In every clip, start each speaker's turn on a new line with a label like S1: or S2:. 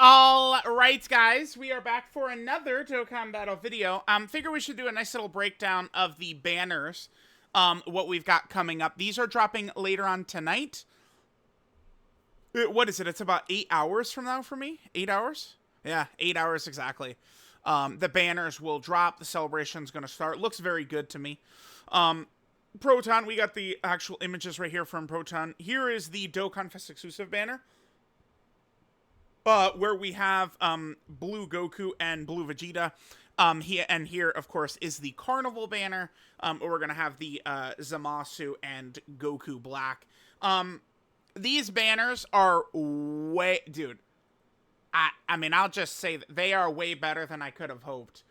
S1: All right, guys, we are back for another Dokkan Battle video. Figure we should do a nice little breakdown of the banners, what we've got coming up. These are dropping later on tonight. What is it? It's about 8 hours from now for me? 8 hours? Yeah, 8 hours exactly. The banners will drop. The celebration's going to start. Looks very good to me. Proton, we got the actual images right here from Proton. Here is the Dokkan Fest exclusive banner. Where we have Blue Goku and Blue Vegeta. Here, of course, is the Carnival banner. Where we're going to have the Zamasu and Goku Black. These banners are way... Dude, I mean, I'll just say that they are way better than I could have hoped.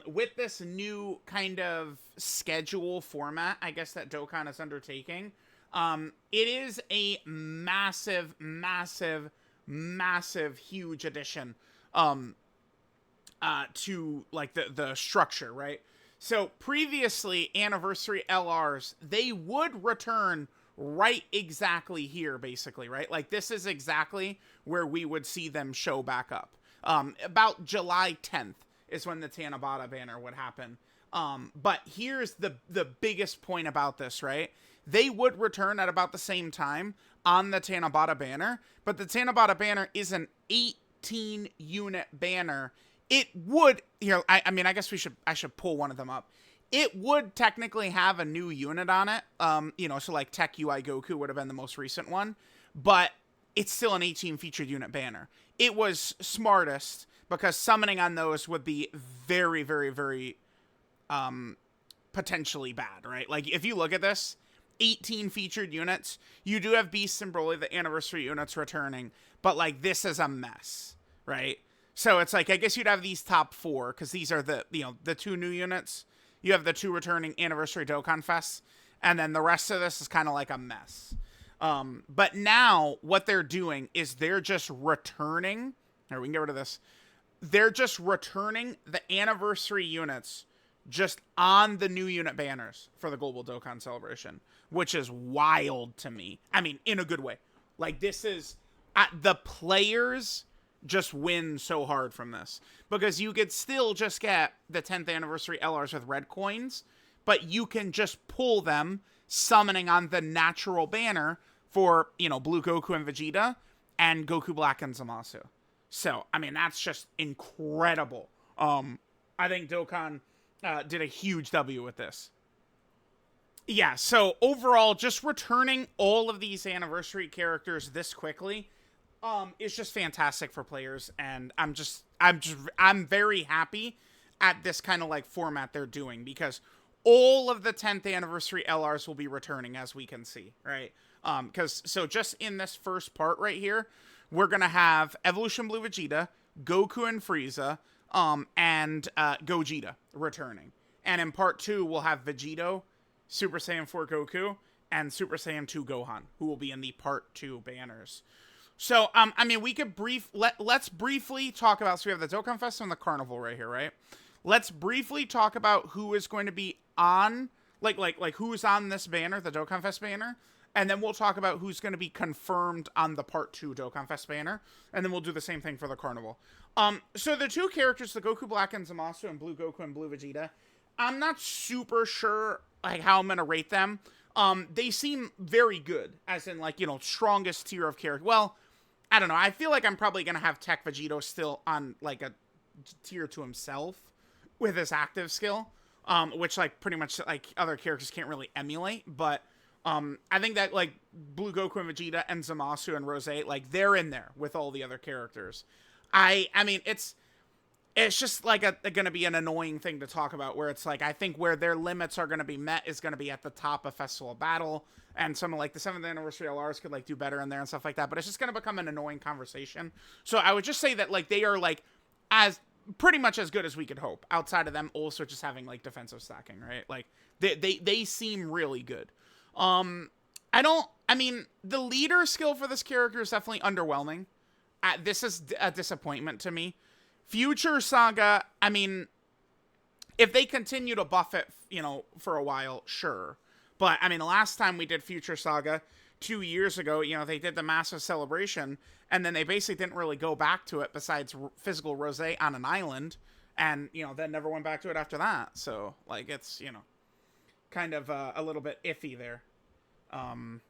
S1: With this new kind of schedule format, I guess, that Dokkan is undertaking, it is a massive, huge addition to like the structure, right? So previously, anniversary LRs, they would return right exactly here, basically, right? Like this is exactly where we would see them show back up. About July 10th is when the Tanabata banner would happen. But here's the biggest point about this, right? They would return at about the same time on the Tanabata banner, but the Tanabata banner is an 18 unit banner. It would, I mean, I guess I should pull one of them up. It would technically have a new unit on it. So like Tech UI Goku would have been the most recent one, but it's still an 18 featured unit banner. It was smartest because summoning on those would be very, potentially bad, right? Like if you look at this, 18 featured units, you do have Beast and Broly, the anniversary units returning, but like this is a mess, right? So it's like, I guess you'd have these top four because these are the two new units. You have the two returning anniversary Dokkan Fests, and then the rest of this is kind of like a mess. But now what they're doing is they're just returning. Here, we can get rid of this. They're just returning the anniversary units just on the new unit banners for the Global Dokkan Celebration, which is wild to me. I mean, in a good way. Like, this is... the players just win so hard from this. Because you could still just get the 10th anniversary LRs with red coins, but you can just pull them, summoning on the natural banner for, Blue Goku and Vegeta, and Goku Black and Zamasu. So, I mean, that's just incredible. I think Dokkan did a huge W with this. Yeah, so overall, just returning all of these anniversary characters this quickly is just fantastic for players, and I'm very happy at this kind of like format they're doing, because all of the 10th anniversary LRs will be returning, as we can see, right? So just in this first part right here, we're gonna have Evolution Blue Vegeta, Goku and Frieza, and Gogeta returning. And in part 2, we'll have Vegito, Super Saiyan 4 Goku, and Super Saiyan 2 Gohan, who will be in the part 2 banners. So, I mean, we could let's briefly talk about, so we have the Dokkan Fest and the Carnival right here, right? Let's briefly talk about who is going to be on, like who's on this banner, the Dokkan Fest banner, and then we'll talk about who's going to be confirmed on the part 2 Dokkan Fest banner, and then we'll do the same thing for the Carnival. So the two characters, the Goku Black and Zamasu, and Blue Goku and Blue Vegeta, I'm not super sure like how I'm going to rate them. They seem very good, as in like, strongest tier of character. Well, I don't know. I feel like I'm probably going to have Tech Vegito still on like a tier to himself with his active skill, which like pretty much like other characters can't really emulate. But I think that like Blue Goku and Vegeta and Zamasu and Rose, like they're in there with all the other characters. I mean, it's just like going to be an annoying thing to talk about, where it's like, I think where their limits are going to be met is going to be at the top of Festival Battle, and some of like the 7th anniversary LRs could like do better in there and stuff like that, but it's just going to become an annoying conversation. So I would just say that like they are like as pretty much as good as we could hope, outside of them also just having like defensive stacking, right? Like they seem really good. I mean, the leader skill for this character is definitely underwhelming. This is a disappointment to me. Future Saga, I mean, if they continue to buff it, for a while, sure. But, I mean, the last time we did Future Saga, 2 years ago, they did the massive celebration, and then they basically didn't really go back to it besides physical rosé on an island, and, then never went back to it after that. So, like, it's, kind of a little bit iffy there.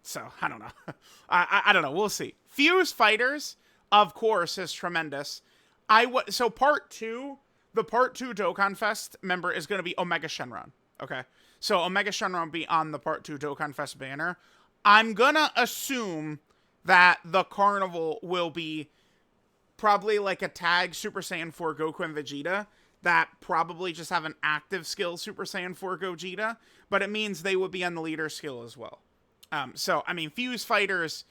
S1: So, I don't know. I don't know. We'll see. Fuse Fighters, of course, is tremendous. So part 2, the part 2 Dokkan Fest member is going to be Omega Shenron. Okay? So, Omega Shenron will be on the part 2 Dokkan Fest banner. I'm gonna assume that the carnival will be probably like a tag Super Saiyan 4 Goku and Vegeta that probably just have an active skill Super Saiyan 4 Gogeta, but it means they would be on the leader skill as well. So, I mean, Fuse Fighters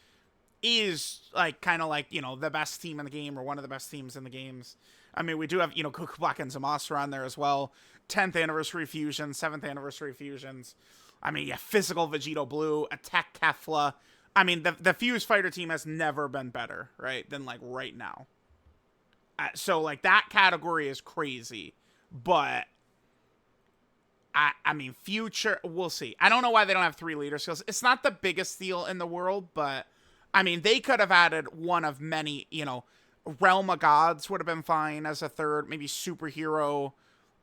S1: is like kind of like, the best team in the game or one of the best teams in the games. I mean, we do have, Goku Black and Zamasu on there as well. 10th anniversary fusions, 7th anniversary fusions. I mean, yeah, physical Vegito Blue, attack Kefla. I mean, the Fuse Fighter team has never been better, right, than, like, right now. So, like, that category is crazy. But, I mean, future, we'll see. I don't know why they don't have 3 leader skills. It's not the biggest deal in the world, but, I mean, they could have added one of many, Realm of Gods would have been fine as a third, maybe Superhero.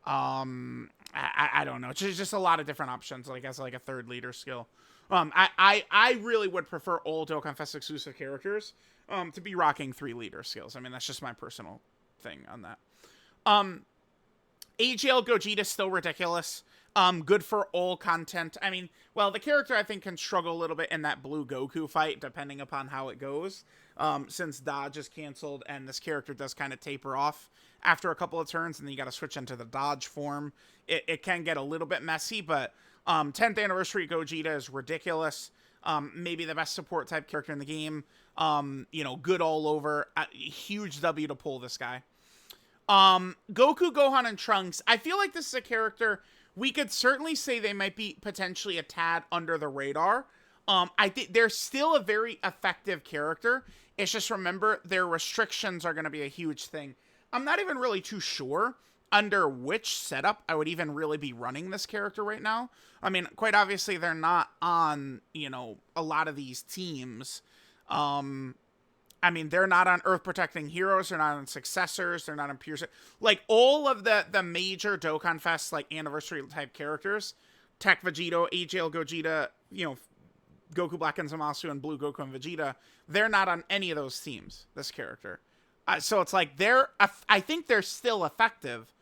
S1: I don't know. It's just a lot of different options, like as like a third leader skill. I really would prefer all Dokkan Fest exclusive characters to be rocking 3 leader skills. I mean, that's just my personal thing on that. AGL Gogeta is still ridiculous. Good for all content. I mean, well, the character I think can struggle a little bit in that Blue Goku fight, depending upon how it goes. Since Dodge is canceled and this character does kind of taper off after a couple of turns, and then you got to switch into the Dodge form. It can get a little bit messy, but 10th anniversary Gogeta is ridiculous. Maybe the best support type character in the game. Good all over. Huge W to pull this guy. Goku, Gohan, and Trunks. I feel like this is a character we could certainly say they might be potentially a tad under the radar. I think they're still a very effective character. It's just, remember, their restrictions are going to be a huge thing. I'm not even really too sure under which setup I would even really be running this character right now. I mean, quite obviously, they're not on, a lot of these teams. I mean, they're not on Earth Protecting Heroes. They're not on Successors. They're not on Pure... Like, all of the major Dokkan Fest, like, anniversary-type characters, Tech Vegito, AGL Gogeta, Goku Black and Zamasu, and Blue Goku and Vegeta, they're not on any of those teams, this character. So it's like, I think they're still effective,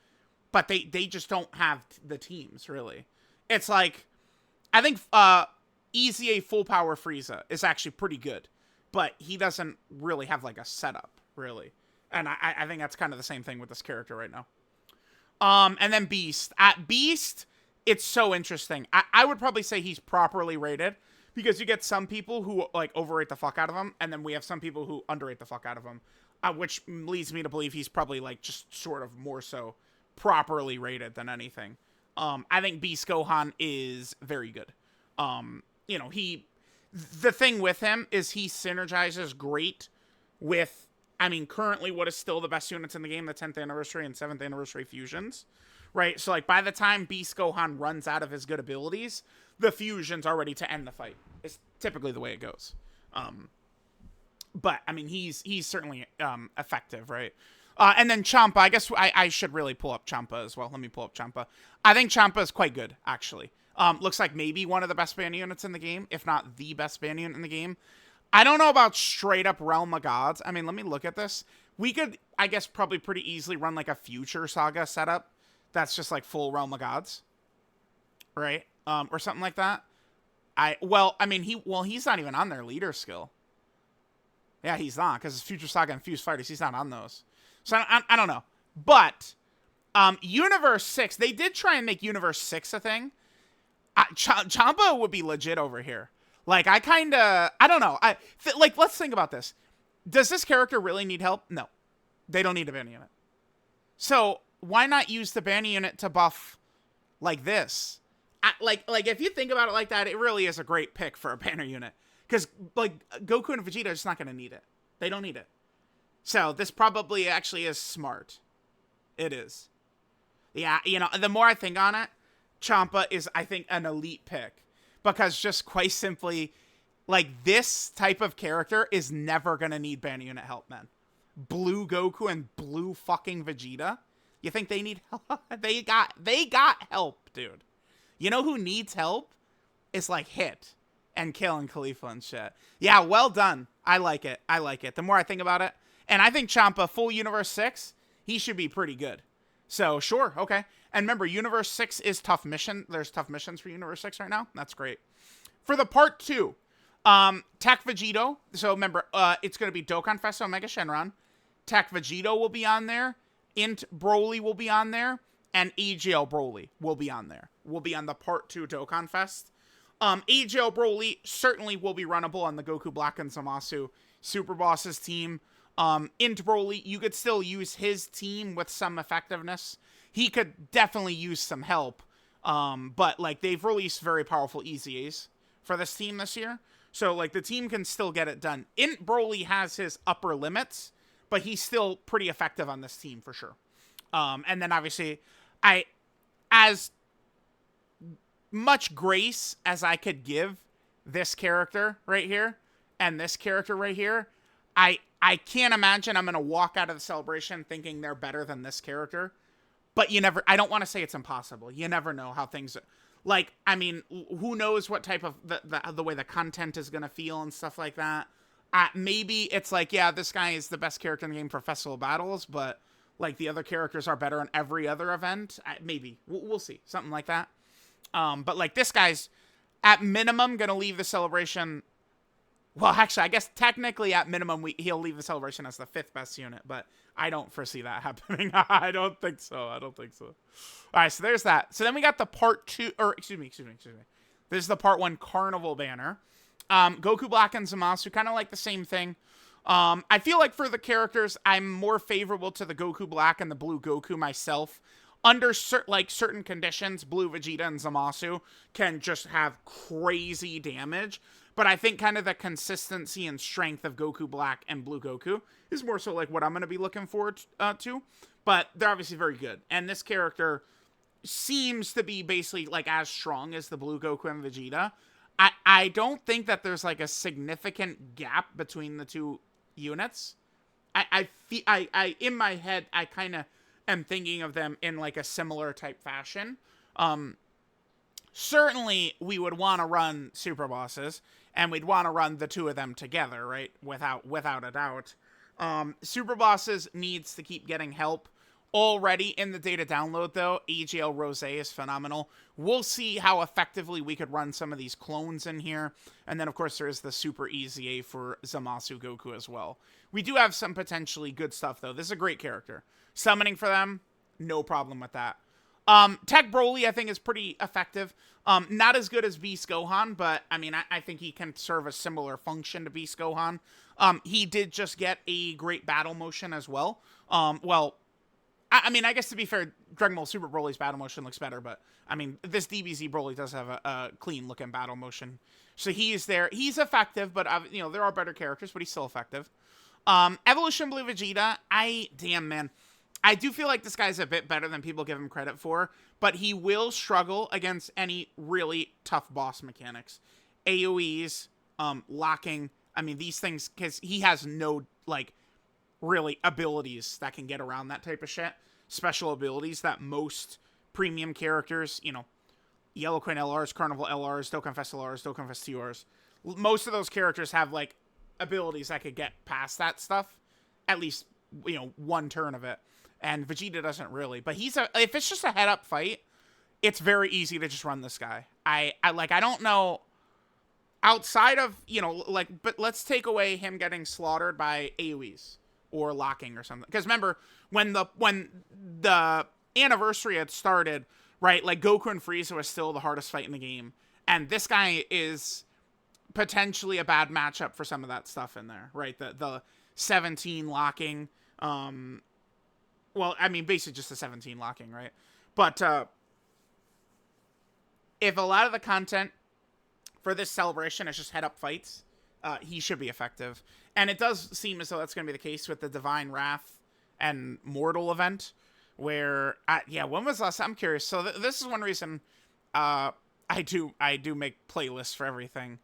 S1: but they just don't have the teams, really. It's like, I think Easy A Full Power Frieza is actually pretty good, but he doesn't really have, like, a setup, really. And I think that's kind of the same thing with this character right now. And then Beast. At Beast, it's so interesting. I would probably say he's properly rated, because you get some people who, like, overrate the fuck out of him, and then we have some people who underrate the fuck out of him, which leads me to believe he's probably, like, just sort of more so properly rated than anything. I think Beast Gohan is very good. The thing with him is he synergizes great with, I mean, currently what is still the best units in the game, the 10th anniversary and 7th anniversary fusions, right? So, like, by the time Beast Gohan runs out of his good abilities, the fusions are ready to end the fight. It's typically the way it goes. But, I mean, he's certainly effective, right? And then Champa. I guess I should really pull up Champa as well. Let me pull up Champa. I think Champa is quite good, actually. Looks like maybe one of the best banner units in the game, if not the best banner unit in the game. I don't know about straight up Realm of Gods. I mean, let me look at this. We could, I guess, probably pretty easily run like a Future Saga setup that's just like full Realm of Gods, right? Or something like that. He's not even on their leader skill. Yeah, he's not, because it's Future Saga and Fuse Fighters. He's not on those. So I don't know. But Universe 6, they did try and make Universe 6 a thing. Champa would be legit over here. Like, I don't know. Let's think about this. Does this character really need help? No. They don't need a banner unit. So, why not use the banner unit to buff like this? If you think about it like that, it really is a great pick for a banner unit. Because, like, Goku and Vegeta are just not going to need it. They don't need it. So, this probably actually is smart. It is. Yeah, the more I think on it, Champa is, I think, an elite pick. Because just quite simply, Like, this type of character is never gonna need banner unit help, man. Blue Goku and blue fucking Vegeta. You think they need help? they got help, dude. You know who needs help? Is like Hit and Kale and Khalifa and shit. Yeah, well done. I like it. I like it. The more I think about it. And I think Champa, full Universe 6, he should be pretty good. So, sure, okay. And remember, Universe 6 is tough mission. There's tough missions for Universe 6 right now. That's great. For the part 2, Tech Vegito. So, remember, it's going to be Dokkan Fest Omega Shenron. Tech Vegito will be on there. Int Broly will be on there. And AGL Broly will be on there. Will be on the part 2 Dokkan Fest. AGL Broly certainly will be runnable on the Goku Black and Zamasu Super Bosses team. Int Broly, you could still use his team with some effectiveness. He could definitely use some help. But, like, they've released very powerful EZAs for this team this year. So, like, the team can still get it done. Int Broly has his upper limits, but he's still pretty effective on this team for sure. And then, obviously, as much grace as I could give this character right here and this character right here, I can't imagine I'm going to walk out of the celebration thinking they're better than this character. But I don't want to say it's impossible. You never know how things, like, I mean, who knows what type of, the way the content is going to feel and stuff like that. Maybe it's like, yeah, this guy is the best character in the game for festival battles, but, like, the other characters are better in every other event. Maybe. We'll see. Something like that. But, like, this guy's, at minimum, going to leave the celebration. Well, actually, I guess technically, at minimum, he'll leave the celebration as the 5th best unit. But I don't foresee that happening. I don't think so. All right, so there's that. So then we got the part 2, or excuse me. This is the part 1 Carnival banner. Goku Black and Zamasu, kind of like the same thing. I feel like for the characters, I'm more favorable to the Goku Black and the Blue Goku myself. Under certain conditions, Blue Vegeta and Zamasu can just have crazy damage. But I think kind of the consistency and strength of Goku Black and Blue Goku is more so like what I'm going to be looking forward to. But they're obviously very good. And this character seems to be basically like as strong as the Blue Goku and Vegeta. I don't think that there's like a significant gap between the two units. I in my head, I kind of am thinking of them in like a similar type fashion. Certainly we would want to run Super Bosses, and we'd want to run the two of them together, right? Without a doubt. Super Bosses needs to keep getting help. Already in the data download, though, AGL Rose is phenomenal. We'll see how effectively we could run some of these clones in here. And then, of course, there is the Super EZA for Zamasu Goku as well. We do have some potentially good stuff, though. This is a great character. Summoning for them, no problem with that. Tech Broly, I think, is pretty effective. Not as good as Beast Gohan, but, I mean, I think he can serve a similar function to Beast Gohan. He did just get a great battle motion as well. I mean, I guess to be fair, Dragon Ball Super Broly's battle motion looks better, but, I mean, this DBZ Broly does have a clean-looking battle motion. So he is there. He's effective, but, you know, there are better characters, but he's still effective. Evolution Blue Vegeta, damn, man. I do feel like this guy's a bit better than people give him credit for, but he will struggle against any really tough boss mechanics. AoEs, locking, I mean, these things, because he has no, like, really abilities that can get around that type of shit. Special abilities that most premium characters, you know, Yellow Queen LRs, Carnival LRs, Dokkan Fest LRs, Dokkan Fest TRs, most of those characters have, like, abilities that could get past that stuff. At least, you know, one turn of it. And Vegeta doesn't really. But if it's just a head-up fight, it's very easy to just run this guy. I don't know, outside of, you know, like, but let's take away him getting slaughtered by AoEs or locking or something. Because remember, when the anniversary had started, right, like, Goku and Frieza was still the hardest fight in the game. And this guy is potentially a bad matchup for some of that stuff in there, right? The 17 locking, well, I mean, basically just the 17 locking, right? But if a lot of the content for this celebration is just head-up fights, he should be effective. And it does seem as though that's going to be the case with the Divine Wrath and Mortal event, where, when was last? I'm curious. So this is one reason I do make playlists for everything.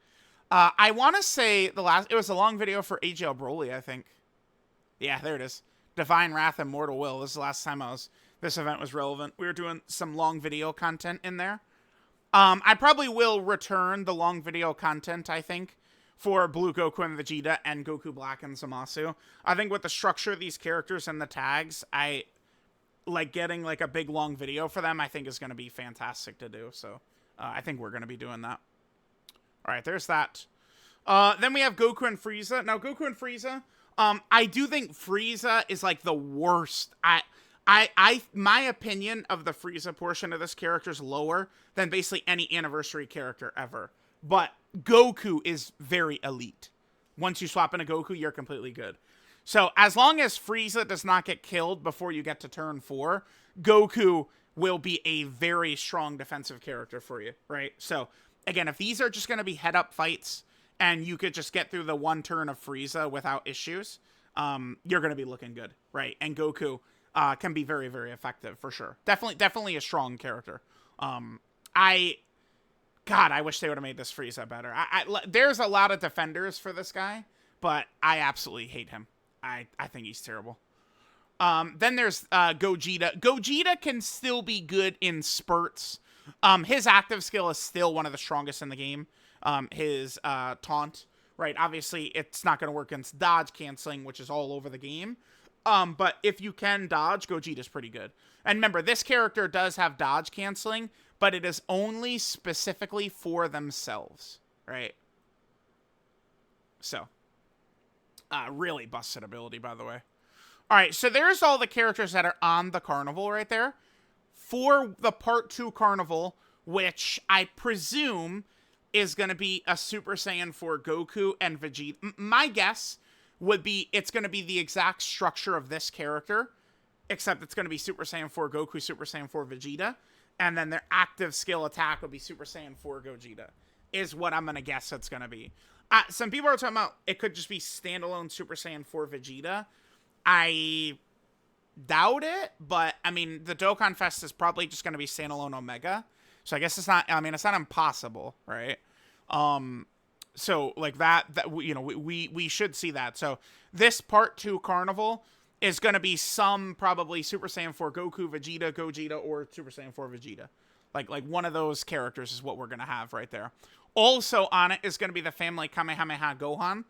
S1: I want to say it was a long video for AGL Broly, I think. Yeah, there it is. Divine Wrath and Mortal Will. This is the last time this event was relevant. We were doing some long video content in there. I probably will return the long video content, I think, for Blue Goku and Vegeta and Goku Black and Zamasu. I think with the structure of these characters and the tags, I like getting like a big long video for them, I think is going to be fantastic to do. So I think we're going to be doing that. All right, there's that. Then we have Goku and Frieza. Now, Goku and Frieza, I do think Frieza is like the worst. My opinion of the Frieza portion of this character is lower than basically any anniversary character ever. But Goku is very elite. Once you swap in a Goku, you're completely good. So as long as Frieza does not get killed before you get to turn 4, Goku will be a very strong defensive character for you, right? So again, if these are just going to be head-up fights and you could just get through the one turn of Frieza without issues, you're going to be looking good, right? And Goku can be very, very effective for sure. Definitely a strong character. God, I wish they would have made this Frieza better. There's a lot of defenders for this guy, but I absolutely hate him. I think he's terrible. Then there's Gogeta. Gogeta can still be good in spurts. His active skill is still one of the strongest in the game. His taunt, right? Obviously, it's not going to work against dodge canceling, which is all over the game. But if you can dodge, Gogeta's pretty good. And remember, this character does have dodge canceling, but it is only specifically for themselves, right? So, really busted ability, by the way. All right, so there's all the characters that are on the carnival right there. For the Part 2 carnival, which I presume is going to be a Super Saiyan for Goku and Vegeta. My guess would be it's going to be the exact structure of this character, except it's going to be Super Saiyan 4 Goku, Super Saiyan 4 Vegeta, and then their active skill attack will be Super Saiyan 4 Gogeta, is what I'm going to guess it's going to be. Some people are talking about it could just be standalone Super Saiyan 4 Vegeta. I doubt it, but I mean, the Dokkan Fest is probably just going to be standalone Omega. So I guess it's not, I mean, it's not impossible, right? So like that you know, we should see that. So this Part 2 carnival is going to be some probably Super Saiyan 4 Goku, Vegeta, Gogeta, or Super Saiyan 4 Vegeta. Like one of those characters is what we're going to have right there. Also on it is going to be the family Kamehameha Gohan,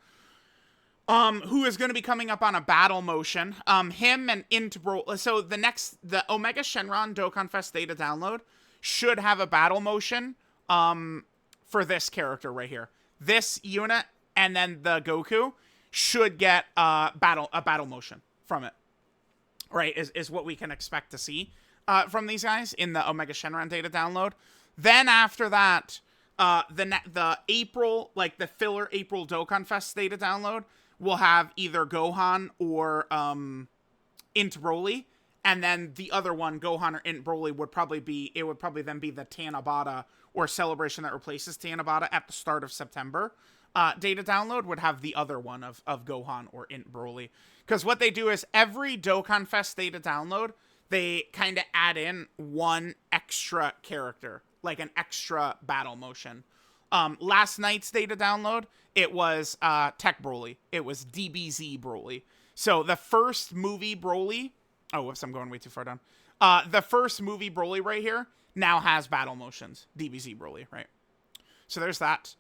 S1: who is going to be coming up on a battle motion. Him and Intbro. So the Omega Shenron Dokkan Fest data download should have a battle motion for this character right here. This unit and then the Goku should get a battle motion from it. Right, is what we can expect to see from these guys in the Omega Shenron data download. Then after that, the April, like the filler April Dokkan Fest data download will have either Gohan or Int Broly, and then the other one, Gohan or Int Broly, would probably then be the Tanabata or celebration that replaces Tanabata at the start of September. Data download would have the other one of Gohan or Int Broly. Because what they do is every Dokkan Fest data download, they kind of add in one extra character, like an extra battle motion. Last night's data download, it was Tech Broly. It was DBZ Broly. So the first movie Broly... Oh, whoops, I'm going way too far down. The first movie Broly right here now has battle motions. DBZ Broly, right? So there's that.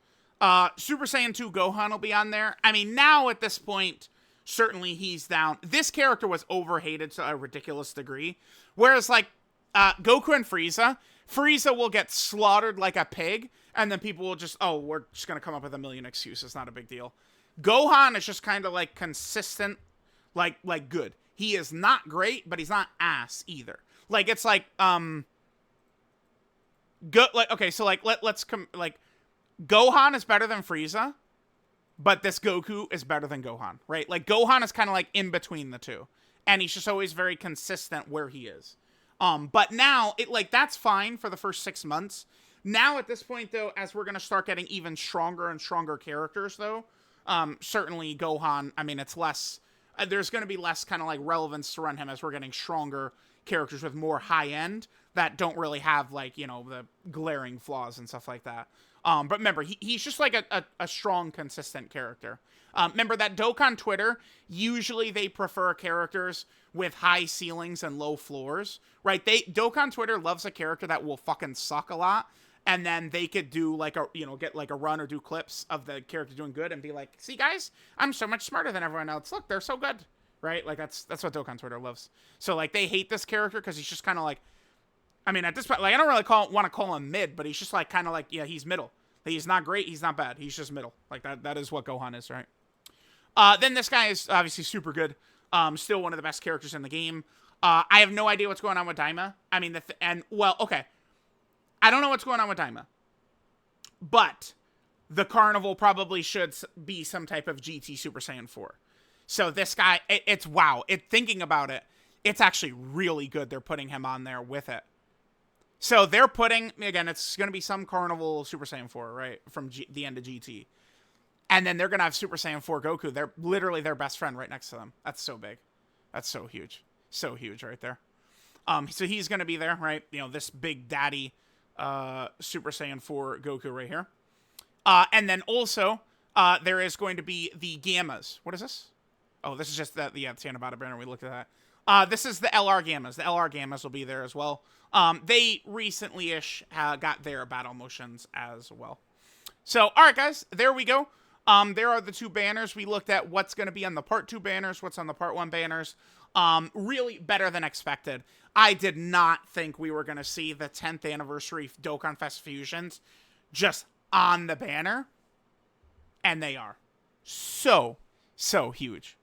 S1: Super Saiyan 2 Gohan will be on there. I mean, now at this point, certainly he's down. This character was overhated to a ridiculous degree. Whereas, like, Goku and Frieza will get slaughtered like a pig, and then people will just, oh, we're just going to come up with a million excuses. Not a big deal. Gohan is just kind of, like, consistent, like good. He is not great, but he's not ass either. Like, it's like, okay, so, like, let's come, like, Gohan is better than Frieza, but this Goku is better than Gohan, right? Like, Gohan is kind of, like, in between the two, and he's just always very consistent where he is. But now, that's fine for the first 6 months. Now, at this point, though, as we're going to start getting even stronger and stronger characters, though, certainly Gohan, I mean, it's less... there's going to be less kind of like relevance to run him as we're getting stronger characters with more high end. that don't really have, like, you know, the glaring flaws and stuff like that. But remember, he's just like a strong, consistent character. Remember that Dokkan Twitter, usually they prefer characters with high ceilings and low floors, right? Dokkan Twitter loves a character that will fucking suck a lot, and then they could do like a, you know, get like a run or do clips of the character doing good and be like, see guys, I'm so much smarter than everyone else. Look, they're so good, right? Like that's what Dokkan Twitter loves. So like they hate this character because he's just kind of like, I mean, at this point, like I don't really want to call him mid, but he's just like kind of like, yeah, he's middle. He's not great, he's not bad, he's just middle. Like that is what Gohan is, right? Then this guy is obviously super good. Still one of the best characters in the game. I have no idea what's going on with Daima. I mean, well, okay. I don't know what's going on with Daima. But the Carnival probably should be some type of GT Super Saiyan 4. So this guy, it's wow. Thinking about it, it's actually really good they're putting him on there with it. So they're putting, again, it's going to be some Carnival Super Saiyan 4, right? From the end of GT. And then they're going to have Super Saiyan 4 Goku. They're literally their best friend right next to them. That's so big. That's so huge. So huge right there. So he's going to be there, right? You know, this big daddy Super Saiyan 4 Goku right here. And then also, there is going to be the Gammas. What is this? Oh, this is just the Tanabata banner. We looked at that. This is the LR Gammas. The LR Gammas will be there as well. They recently-ish got their battle motions as well. So, all right, guys. There we go. There are the two banners. We looked at what's going to be on the Part 2 banners, what's on the Part 1 banners. Really better than expected. I did not think we were going to see the 10th anniversary Dokkan Fest Fusions just on the banner. And they are. So huge.